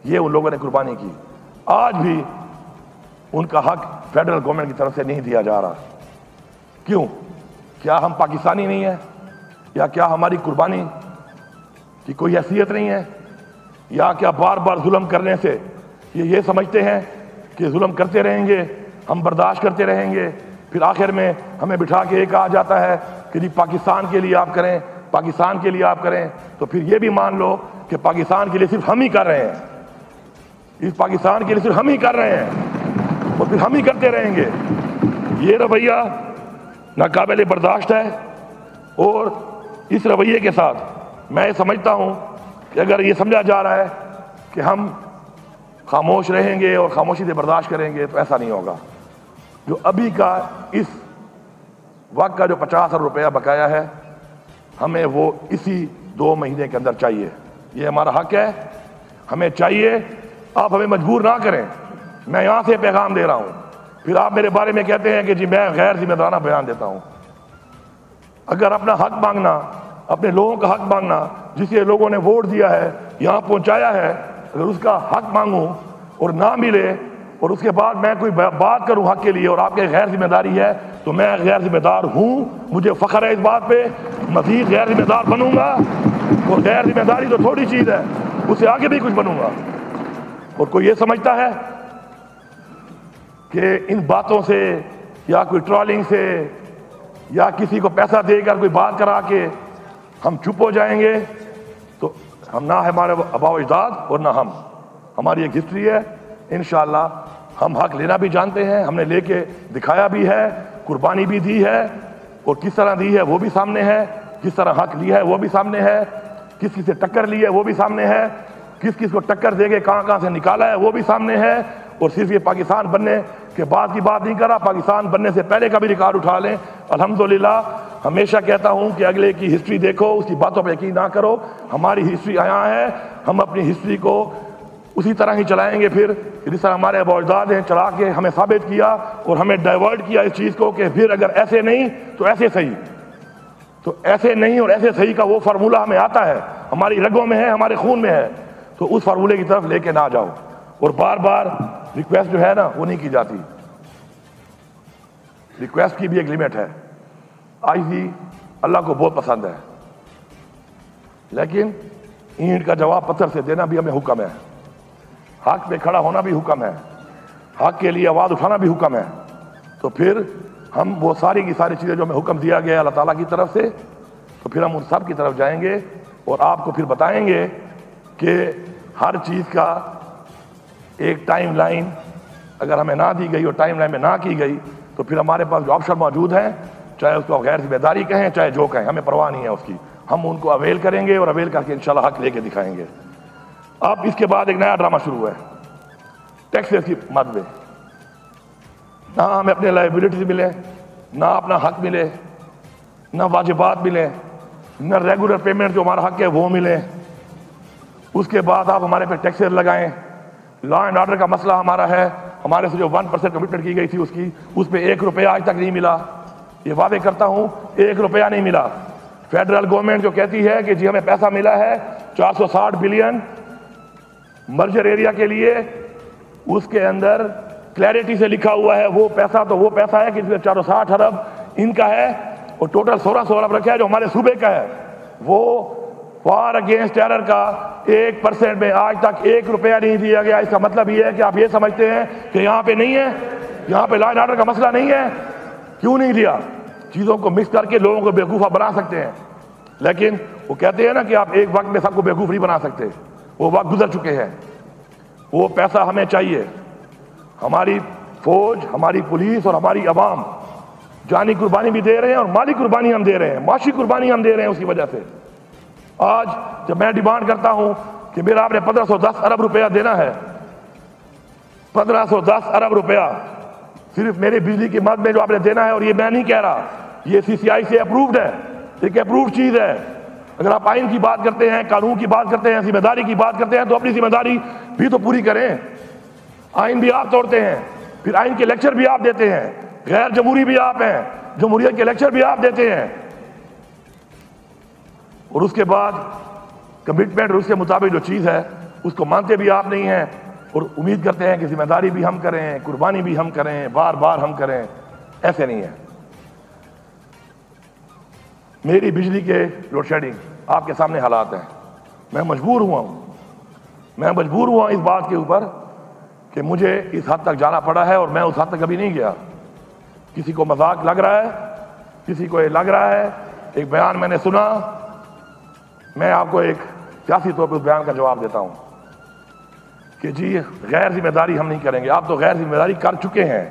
یہ ان لوگوں نے قربانی کی. آج بھی ان کا حق فیڈرل گورنمنٹ کی طرف سے نہیں دیا جا رہا. کیوں؟ کیا ہم پاکستانی نہیں ہیں؟ یا کیا ہماری قربانی کی کوئی حیثیت نہیں ہے؟ یا کیا بار بار ظلم کرنے سے یہ سمجھتے ہیں کہ ظلم کرتے رہیں گے، ہم برداشت کرتے رہیں گے، پھر آخر میں ہمیں بٹھا کے ایک کہا جاتا ہے کہ جی پاکستان کے لیے آپ کریں، پاکستان کے لیے آپ کریں، تو پھر یہ بھی مان لو کہ پاکستان کے لیے صرف ہم ہی کر رہے ہیں، اس پاکستان کے لیے صرف ہم ہی کر رہے ہیں اور پھر ہم ہی کرتے رہیں گے. یہ رویہ ناقابل برداشت ہے. اور اس رویے کے ساتھ میں سمجھتا ہوں کہ اگر یہ سمجھا جا رہا ہے کہ ہم خاموش رہیں گے اور خاموشی سے برداشت کریں گے تو ایسا نہیں ہوگا. جو ابھی کا اس وقت کا جو 50,000 روپیہ بقایا ہے ہمیں وہ اسی 2 مہینے کے اندر چاہیے. یہ ہمارا حق ہے، ہمیں چاہیے. آپ ہمیں مجبور نہ کریں. میں یہاں سے پیغام دے رہا ہوں. پھر آپ میرے بارے میں کہتے ہیں کہ جی میں غیر ذمہ دارانہ بیان دیتا ہوں. اگر اپنا حق مانگنا، اپنے لوگوں کا حق مانگنا، جسے لوگوں نے ووٹ دیا ہے، یہاں پہنچایا ہے، اگر اس کا حق مانگوں اور نہ ملے اور اس کے بعد میں کوئی بات کروں حق کے لیے اور آپ کے غیر ذمہ داری ہے تو میں غیر ذمہ دار ہوں. مجھے فخر ہے اس بات پہ. مزید غیر ذمہ دار بنوں گا اور غیر ذمہ داری تو تھوڑی چیز ہے، اس سے آگے بھی کچھ بنوں گا. اور کوئی یہ سمجھتا ہے کہ ان باتوں سے یا کوئی ٹرالنگ سے یا کسی کو پیسہ دے کر کوئی بات کرا کے ہم چپ ہو جائیں گے تو ہم نہ ہمارے آباء و اجداد اور نہ ہم. ہماری ایک ہسٹری ہے. انشاءاللہ ہم حق لینا بھی جانتے ہیں، ہم نے لے کے دکھایا بھی ہے، قربانی بھی دی ہے، اور کس طرح دی ہے وہ بھی سامنے ہے، کس طرح حق لیا ہے وہ بھی سامنے ہے، کس کس سے ٹکر لی ہے وہ بھی سامنے ہے، کس کس کو ٹکر دے کے کہاں کہاں سے نکالا ہے وہ بھی سامنے ہے. اور صرف یہ پاکستان بننے کے بعد کی بات نہیں کر رہا، پاکستان بننے سے پہلے کا بھی ریکارڈ اٹھا لیں. الحمدللہ ہمیشہ کہتا ہوں کہ اگلے کی ہسٹری دیکھو، اس کی باتوں پہ یقین نہ کرو. ہماری ہسٹری یہاں ہے، ہم اپنی ہسٹری کو اسی طرح ہی چلائیں گے. پھر جس طرح ہمارے آباء و اجداد ہیں چلا کے ہمیں ثابت کیا اور ہمیں ڈائیورٹ کیا اس چیز کو کہ پھر اگر ایسے نہیں تو ایسے صحیح، تو ایسے نہیں اور ایسے صحیح کا وہ فارمولہ ہمیں آتا ہے، ہماری رگوں میں ہے، ہمارے خون میں ہے. تو اس فارمولے کی طرف لے کے نہ جاؤ. اور بار بار ریکویسٹ جو ہے نا وہ نہیں کی جاتی. ریکویسٹ کی بھی ایک لمٹ ہے. آج بھی اللہ کو بہت پسند ہے، لیکن اینٹ کا جواب پتھر سے دینا بھی ہمیں حکم ہے. حق پہ کھڑا ہونا بھی حکم ہے، حق کے لیے آواز اٹھانا بھی حکم ہے. تو پھر ہم وہ ساری کی ساری چیزیں جو ہمیں حکم دیا گیا اللہ تعالیٰ کی طرف سے، تو پھر ہم ان سب کی طرف جائیں گے اور آپ کو پھر بتائیں گے کہ ہر چیز کا ایک ٹائم لائن اگر ہمیں نہ دی گئی اور ٹائم لائن میں نہ کی گئی تو پھر ہمارے پاس جو آپشن موجود ہیں، چاہے اس کو غیر ذمہ داری کہیں چاہے جو کہیں، ہمیں پرواہ نہیں ہے اس کی. ہم ان کو اویل کریں گے اور اویل کر کے انشاءاللہ حق لے کے دکھائیں گے. اب اس کے بعد ایک نیا ڈرامہ شروع ہے ٹیکسز کی مد میں. نہ ہمیں اپنے لائبلٹیز ملے، نہ اپنا حق ملے، نہ واجبات ملے، نہ ریگولر پیمنٹ جو ہمارا حق ہے وہ ملے. اس کے بعد آپ ہمارے پہ ٹیکسز لگائیں. لا اینڈ آرڈر کا مسئلہ ہمارا ہے، ہمارے سے جو 1% کمٹمنٹ کی گئی تھی اس پہ 1 روپیہ آج تک نہیں ملا. یہ وعدے کرتا ہوں 1 روپیہ نہیں ملا. فیڈرل گورنمنٹ جو کہتی ہے کہ جی ہمیں پیسہ ملا ہے 460 بلین مرجر ایریا کے لیے، اس کے اندر کلیئرٹی سے لکھا ہوا ہے وہ پیسہ تو وہ پیسہ ہے کہ اس میں 460 ارب ان کا ہے اور ٹوٹل 1600 ارب رکھا ہے جو ہمارے صوبے کا ہے. وہ وار اگینسٹ ٹیرر کا 1% میں آج تک 1 روپیہ نہیں دیا گیا. اس کا مطلب یہ ہے کہ آپ یہ سمجھتے ہیں کہ یہاں پہ نہیں ہے، یہاں پہ لا اینڈ آرڈر کا مسئلہ نہیں ہے. کیوں نہیں دیا؟ چیزوں کو مکس کر کے لوگوں کو بیوقوفہ بنا سکتے ہیں، لیکن وہ کہتے ہیں نا کہ آپ ایک وقت میں سب کو بیوقوف نہیں بنا سکتے. وہ وقت گزر چکے ہیں. وہ پیسہ ہمیں چاہیے. ہماری فوج، ہماری پولیس اور ہماری عوام جانی قربانی بھی دے رہے ہیں اور مالی قربانی ہم دے رہے ہیں، معاشی قربانی ہم دے رہے ہیں. اس کی وجہ سے آج جب میں ڈیمانڈ کرتا ہوں کہ میرا آپ نے 1510 ارب روپیہ دینا ہے، 1510 ارب روپیہ صرف میرے بجلی کی مد میں جو آپ نے دینا ہے، اور یہ میں نہیں کہہ رہا، یہ CCI سے اپرووڈ ہے، ایک اپرووڈ چیز ہے. اگر آپ آئین کی بات کرتے ہیں، قانون کی بات کرتے ہیں، ذمہ داری کی بات کرتے ہیں تو اپنی ذمہ داری بھی تو پوری کریں. آئین بھی آپ توڑتے ہیں، پھر آئین کے لیکچر بھی آپ دیتے ہیں، غیر جمہوری بھی آپ ہیں، جمہوریت کے لیکچر بھی آپ دیتے ہیں. اور اس کے بعد کمٹمنٹ اور اس کے مطابق جو چیز ہے اس کو مانتے بھی آپ نہیں ہیں اور امید کرتے ہیں کہ ذمہ داری بھی ہم کریں, قربانی بھی ہم کریں, بار بار ہم کریں. ایسے نہیں ہے. میری بجلی کے لوڈ شیڈنگ آپ کے سامنے حالات ہیں. میں مجبور ہوا اس بات کے اوپر کہ مجھے اس حد تک جانا پڑا ہے, اور میں اس حد تک کبھی نہیں گیا. کسی کو مذاق لگ رہا ہے, کسی کو یہ لگ رہا ہے. ایک بیان میں نے سنا, میں آپ کو ایک سیاسی طور پر اس بیان کا جواب دیتا ہوں کہ جی غیر ذمہ داری ہم نہیں کریں گے. آپ تو غیر ذمہ داری کر چکے ہیں.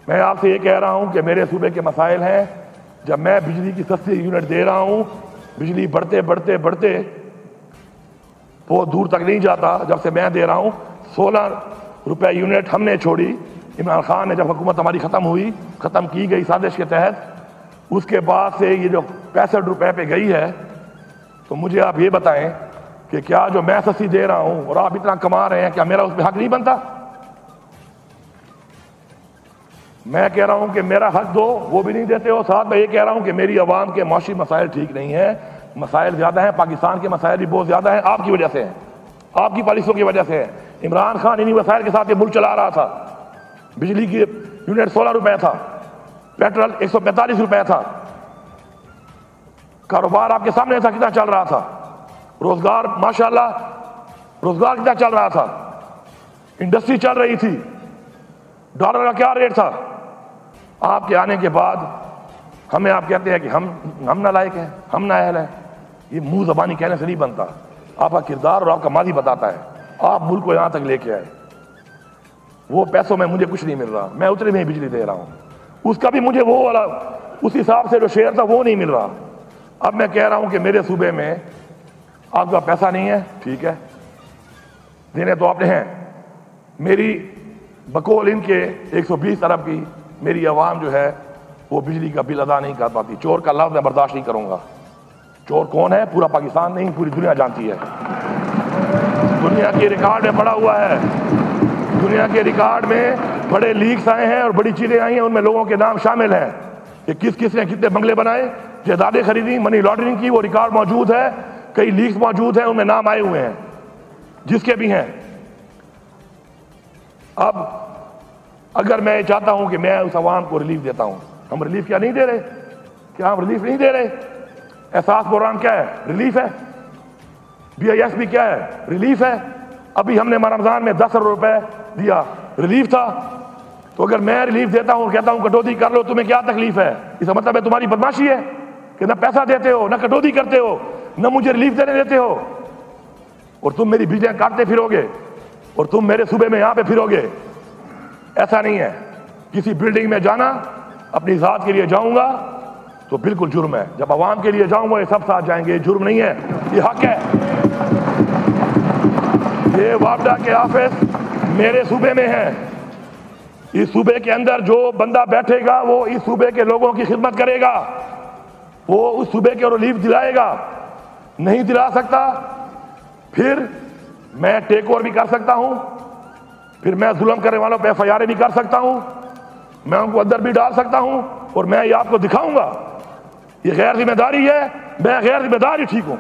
میں آپ سے یہ کہہ رہا ہوں کہ میرے صوبے کے مسائل ہیں. جب میں بجلی کی سستی یونٹ دے رہا ہوں, بجلی بڑھتے بہت دور تک نہیں جاتا. جب سے میں دے رہا ہوں 16 روپے یونٹ ہم نے چھوڑی. عمران خان نے جب حکومت ہماری ختم کی گئی سازش کے تحت, اس کے بعد سے یہ جو 65 روپے پہ گئی ہے, تو مجھے آپ یہ بتائیں کہ کیا جو میں سستی دے رہا ہوں اور آپ اتنا کما رہے ہیں, کیا میرا اس پہ حق نہیں بنتا؟ میں کہہ رہا ہوں کہ میرا حق دو, وہ بھی نہیں دیتے ہو. ساتھ میں یہ کہہ رہا ہوں کہ میری عوام کے معاشی مسائل ٹھیک نہیں ہیں. مسائل زیادہ ہیں, پاکستان کے مسائل بھی بہت زیادہ ہیں. آپ کی وجہ سے ہیں, آپ کی پالیسیوں کی وجہ سے ہے. عمران خان انہی وسائل کے ساتھ یہ ملک چلا رہا تھا. بجلی کی یونٹ 16 روپے تھا, پیٹرول 145 روپے تھا. کاروبار آپ کے سامنے تھا کتنا چل رہا تھا. روزگار ماشاءاللہ روزگار کتنا چل رہا تھا. انڈسٹری چل رہی تھی. ڈالر کا کیا ریٹ تھا. آپ کے آنے کے بعد ہمیں آپ کہتے ہیں کہ ہم نالائق ہیں, ہم نااہل ہیں. یہ منہ زبانی کہنے سے نہیں بنتا. آپ کا کردار اور آپ کا ماضی بتاتا ہے. آپ ملک کو یہاں تک لے کے آئے. وہ پیسوں میں مجھے کچھ نہیں مل رہا, میں اتنے میں ہی بجلی دے رہا ہوں. اس کا بھی مجھے وہ والا اس حساب سے جو شیئر تھا وہ نہیں مل رہا. اب میں کہہ رہا ہوں کہ میرے صوبے میں آپ کا پیسہ نہیں ہے, ٹھیک ہے, دینے تو آپ نے ہیں. میری بقول ان کے 120 ارب کی میری عوام جو ہے وہ بجلی کا بل ادا نہیں کر پاتی. چور کا لفظ میں برداشت نہیں کروں گا. چور کون ہے پورا پاکستان نہیں, پوری دنیا جانتی ہے. دنیا کے ریکارڈ میں پڑا ہوا ہے. دنیا کے ریکارڈ میں بڑے لیکس آئے ہیں اور بڑی چیزیں آئی ہیں, ان میں لوگوں کے نام شامل ہیں کہ کس نے کتنے بنگلے بنائے, جائیدادیں خریدی, منی لانڈرنگ کی. وہ ریکارڈ موجود ہے, کئی لیکس موجود ہیں, ان میں نام آئے ہوئے ہیں جس کے بھی ہیں. اب اگر میں چاہتا ہوں کہ میں اس عوام کو ریلیف دیتا ہوں, ہم ریلیف کیا نہیں دے رہے؟ کیا ہم ریلیف نہیں دے رہے؟ احساس پروگرام کیا ہے؟ ریلیف ہے. BISP کیا ہے؟ ریلیف ہے. ابھی ہم نے رمضان میں 10 روپے دیا, ریلیف تھا. تو اگر میں ریلیف دیتا ہوں, کہتا ہوں کٹوتی کر لو, تمہیں کیا تکلیف ہے؟ اس کا مطلب ہے تمہاری بدماشی ہے کہ نہ پیسہ دیتے ہو, نہ کٹوتی کرتے ہو, نہ مجھے ریلیف دینے دیتے ہو, اور تم میری بجلیاں کاٹتے پھرو گے اور تم میرے صوبے میں یہاں پہ پھرو گے. ایسا نہیں ہے. کسی بلڈنگ میں جانا, اپنی ذات کے لیے جاؤں گا تو بالکل جرم ہے. جب عوام کے لیے جاؤں گا یہ سب ساتھ جائیں گے, یہ جرم نہیں ہے, یہ حق ہے. یہ وابڈا کے آفس میرے صوبے میں ہے. اس صوبے کے اندر جو بندہ بیٹھے گا وہ اس صوبے کے لوگوں کی خدمت کرے گا, وہ اس صوبے کے ریلیف دلائے گا. نہیں دلا سکتا پھر میں ٹیک اوور بھی کر سکتا ہوں, پھر میں ظلم کرنے والوں پہ FIR بھی کر سکتا ہوں, میں ان کو اندر بھی ڈال سکتا ہوں, اور میں یہ آپ کو دکھاؤں گا. یہ غیر ذمہ داری ہے, میں غیر ذمہ دار ہی ٹھیک ہوں.